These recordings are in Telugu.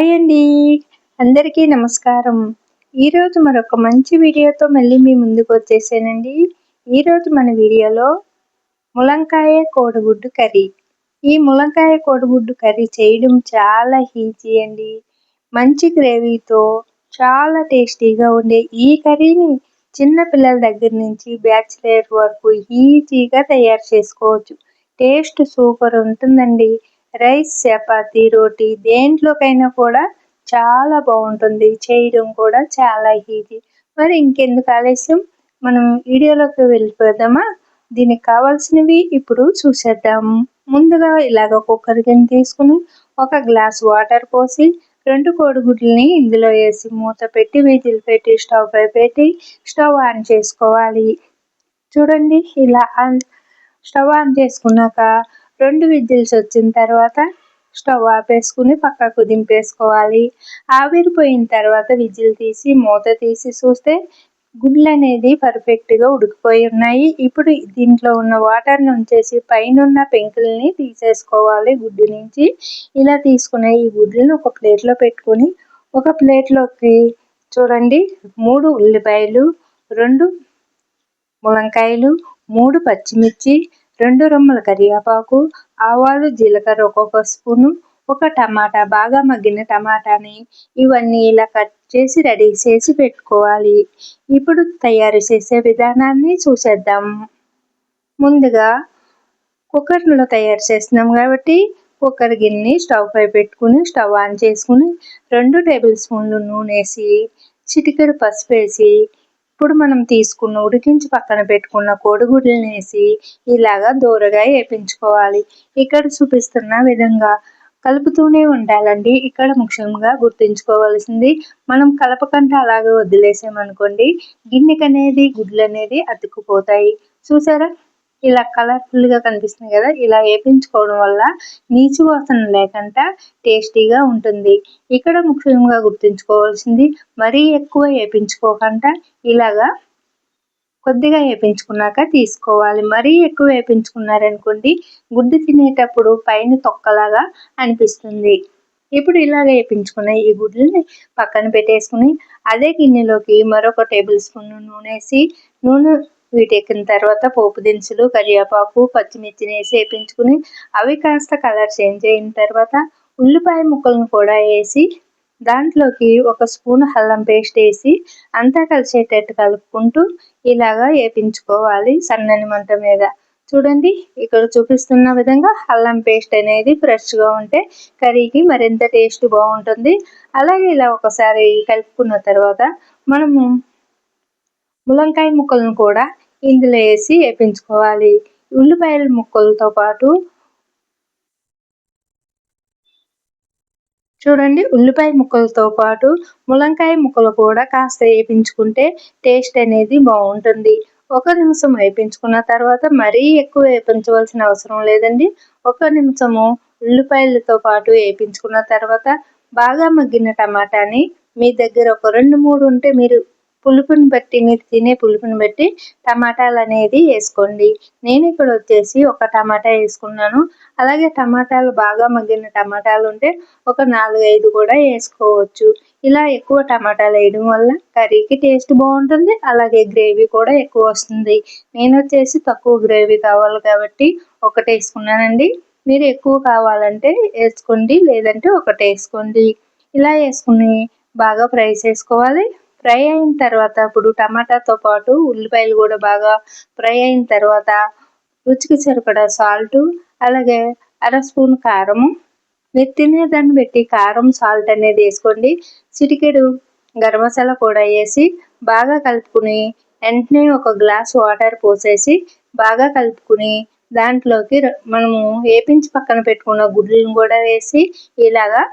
హాయ్ అండి, అందరికీ నమస్కారం. ఈరోజు మరొక మంచి వీడియోతో మళ్ళీ మీ ముందుకు వచ్చేసానండి. ఈరోజు మన వీడియోలో ములంకాయ కోడిగుడ్డు కర్రీ. ఈ ములంకాయ కోడిగుడ్డు కర్రీ చేయడం చాలా ఈజీ అండి. మంచి గ్రేవీతో చాలా టేస్టీగా ఉండే ఈ కర్రీని చిన్న పిల్లల దగ్గర నుంచి బ్యాచిలర్ వరకు ఈజీగా తయారు చేసుకోవచ్చు. టేస్ట్ సూపర్ ఉంటుందండి. రైస్, చపాతీ, రోటీ దేంట్లోకైనా కూడా చాలా బాగుంటుంది. చేయడం కూడా చాలా ఈజీ. మరి ఇంకెందుకు ఆలస్యం, మనం వీడియోలోకి వెళ్ళిపోదామా? దీనికి కావాల్సినవి ఇప్పుడు చూసేద్దాం. ముందుగా ఇలాగ కుక్కర్ గిన్నె తీసుకుని ఒక గ్లాస్ వాటర్ పోసి 2 కోడిగుడ్లని ఇందులో వేసి మూత పెట్టి విజిల్ పెట్టి స్టవ్ పై పెట్టి స్టవ్ ఆన్ చేసుకోవాలి. చూడండి, ఇలా స్టవ్ ఆన్ చేసుకున్నాక 2 విజిల్స్ వచ్చిన తర్వాత స్టవ్ ఆపేసుకుని పక్కకు దింపేసుకోవాలి. ఆవిరిపోయిన తర్వాత విజిల్ తీసి మూత తీసి చూస్తే గుడ్లు అనేది పర్ఫెక్ట్గా ఉడికిపోయి ఉన్నాయి. ఇప్పుడు దీంట్లో ఉన్న వాటర్ నుంచేసి పైన పెంకుల్ని తీసేసుకోవాలి గుడ్డు నుంచి. ఇలా తీసుకున్న ఈ గుడ్లను ఒక ప్లేట్లో పెట్టుకొని ఒక ప్లేట్లోకి చూడండి 3 ఉల్లిపాయలు, 2 ములంకాయలు, 3 పచ్చిమిర్చి, 2 రెమ్మల కరివేపాకు, ఆవాలు, జీలకర్ర ఒక్కొక్క స్పూను, ఒక టమాటా, బాగా మగ్గిన టమాటాని ఇవన్నీ ఇలా కట్ చేసి రెడీ చేసి పెట్టుకోవాలి. ఇప్పుడు తయారు చేసే విధానాన్ని చూసేద్దాం. ముందుగా కుక్కర్లో తయారు చేస్తున్నాం కాబట్టి కుక్కర్ గిన్నె స్టవ్ పై పెట్టుకుని స్టవ్ ఆన్ చేసుకుని 2 టేబుల్ స్పూన్లు నూనె వేసి చిటికెడు పసుపు వేసి ఇప్పుడు మనం తీసుకున్న ఉడికించి పక్కన పెట్టుకున్న కోడిగుడ్లను వేసి ఇలాగా దూరగా వేపించుకోవాలి. ఇక్కడ చూపిస్తున్న విధంగా కలుపుతూనే ఉండాలండి. ఇక్కడ ముఖ్యంగా గుర్తుంచుకోవాల్సింది, మనం కలపకుండా అలాగే వదిలేసామనుకోండి గిన్నెకి అనేది గుడ్లు అనేది అతుక్కుపోతాయి. చూసారా, ఇలా కలర్ఫుల్గా కనిపిస్తుంది కదా, ఇలా వేపించుకోవడం వల్ల నీచు వాసన లేకుండా టేస్టీగా ఉంటుంది. ఇక్కడ ముఖ్యంగా గుర్తుంచుకోవాల్సింది, మరీ ఎక్కువ వేపించుకోకుండా ఇలాగా కొద్దిగా వేపించుకున్నాక తీసుకోవాలి. మరీ ఎక్కువ వేపించుకున్నారనుకోండి గుడ్డు తినేటప్పుడు పైన తొక్కలాగా అనిపిస్తుంది. ఇప్పుడు ఇలాగ వేపించుకున్న ఈ గుడ్లని పక్కన పెట్టేసుకుని అదే గిన్నెలోకి మరొక టేబుల్ స్పూన్ నూనె వేసి నూనె వీటెక్కిన తర్వాత పోపు దినుసులు, కరివేపాకు, పచ్చిమిర్చిని వేసి వేపించుకుని అవి కాస్త కలర్ చేంజ్ అయిన తర్వాత ఉల్లిపాయ ముక్కలను కూడా వేసి దాంట్లోకి ఒక స్పూన్ అల్లం పేస్ట్ వేసి అంతా కలిసేటట్టు కలుపుకుంటూ ఇలాగా వేపించుకోవాలి సన్నని మంట మీద. చూడండి, ఇక్కడ చూపిస్తున్న విధంగా అల్లం పేస్ట్ అనేది ఫ్రెష్గా ఉంటే కర్రీకి మరింత టేస్ట్ బాగుంటుంది. అలాగే ఇలా ఒకసారి కలుపుకున్న తర్వాత మనము ములంకాయ ముక్కలను కూడా ఇందులో వేసి వేపించుకోవాలి. ఉల్లిపాయల ముక్కలతో పాటు చూడండి, ఉల్లిపాయ ముక్కలతో పాటు ములంకాయ ముక్కలు కూడా కాస్త వేపించుకుంటే టేస్ట్ అనేది బాగుంటుంది. 1 నిమిషం వేపించుకున్న తర్వాత మరీ ఎక్కువ వేపించవలసిన అవసరం లేదండి. 1 నిమిషము ఉల్లిపాయలతో పాటు వేపించుకున్న తర్వాత బాగా మగ్గిన టమాటాని మీ దగ్గర ఒక 2-3 ఉంటే మీరు పులుపుని బట్టి, మీరు తినే పులుపుని బట్టి టమాటాలు అనేది వేసుకోండి. నేను ఇక్కడ వచ్చేసి ఒక టమాటా వేసుకున్నాను. అలాగే టమాటాలు బాగా మగ్గిన టమాటాలు ఉంటే ఒక 4-5 కూడా వేసుకోవచ్చు. ఇలా ఎక్కువ టమాటాలు వేయడం వల్ల కర్రీకి టేస్ట్ బాగుంటుంది. అలాగే గ్రేవీ కూడా ఎక్కువ వస్తుంది. నేను వచ్చేసి తక్కువ గ్రేవీ కావాలి కాబట్టి ఒకటి వేసుకున్నానండి. మీరు ఎక్కువ కావాలంటే వేసుకోండి, లేదంటే ఒకటి వేసుకోండి. ఇలా వేసుకుని బాగా ఫ్రై చేసుకోవాలి. ఫ్రై అయిన తర్వాత ఇప్పుడు టమాటాతో పాటు ఉల్లిపాయలు కూడా బాగా ఫ్రై అయిన తర్వాత రుచికి సరిపడా సాల్టు, అలాగే 1/2 స్పూన్ కారము, మీరు తినేదాన్ని బట్టి కారం, సాల్ట్ అనేది వేసుకోండి. చిటికెడు గరం మసాలా కూడా వేసి బాగా కలుపుకుని వెంటనే ఒక గ్లాస్ వాటర్ పోసేసి బాగా కలుపుకుని దాంట్లోకి మనము వేపించి పక్కన పెట్టుకున్న గుడ్లను కూడా వేసి ఇలాగా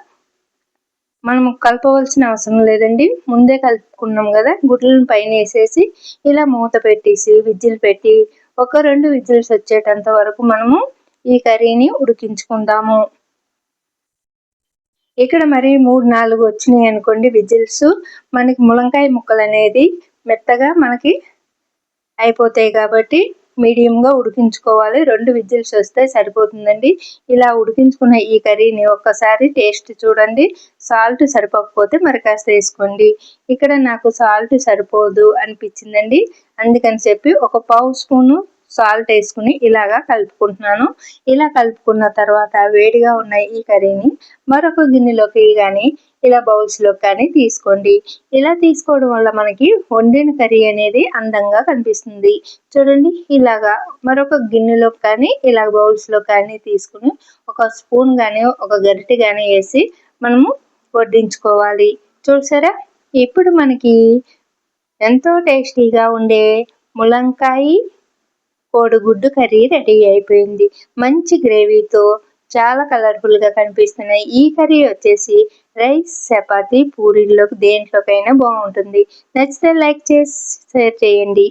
మనము కలపవలసిన అవసరం లేదండి. ముందే కలుపుకున్నాం కదా, గుడ్లను పైన వేసేసి ఇలా మూత పెట్టేసి విజిల్ పెట్టి ఒక 2 విజిల్స్ వచ్చేటంత వరకు మనము ఈ కర్రీని ఉడికించుకుందాము. ఇక్కడ మరి 3-4 వచ్చినాయి అనుకోండి విజిల్స్, మనకి ములంకాయ ముక్కలు అనేది మెత్తగా మనకి అయిపోతాయి కాబట్టి మీడియంగా ఉడికించుకోవాలి. 2 విజిల్స్ వస్తే సరిపోతుందండి. ఇలా ఉడికించుకున్న ఈ కర్రీని ఒక్కసారి టేస్ట్ చూడండి. సాల్ట్ సరిపోకపోతే మరి కాస్త వేసుకోండి. ఇక్కడ నాకు సాల్ట్ సరిపోదు అనిపించిందండి. అందుకని చెప్పి ఒక పావు స్పూను సాల్ట్ వేసుకుని ఇలాగా కలుపుకుంటున్నాను. ఇలా కలుపుకున్న తర్వాత వేడిగా ఉన్న ఈ కర్రీని మరొక గిన్నెలోకి కానీ ఇలా బౌల్స్లోకి కానీ తీసుకోండి. ఇలా తీసుకోవడం వల్ల మనకి వండిన కర్రీ అనేది అందంగా కనిపిస్తుంది. చూడండి, ఇలాగా మరొక గిన్నెలోకి కానీ ఇలా బౌల్స్లో కానీ తీసుకుని ఒక స్పూన్ కానీ ఒక గరిటె కానీ వేసి మనము వడ్డించుకోవాలి. చూసారా, ఇప్పుడు మనకి ఎంతో టేస్టీగా ఉండే ములంకాయ కోడిగుడ్డు కర్రీ రెడీ అయిపోయింది. మంచి గ్రేవీతో చాలా కలర్ఫుల్గా కనిపిస్తున్నాయి. ఈ కర్రీ వచ్చేసి రైస్, చపాతీ, పూరీల్లోకి దేంట్లోకైనా బాగుంటుంది. నచ్చితే లైక్ చేసి షేర్ చేయండి.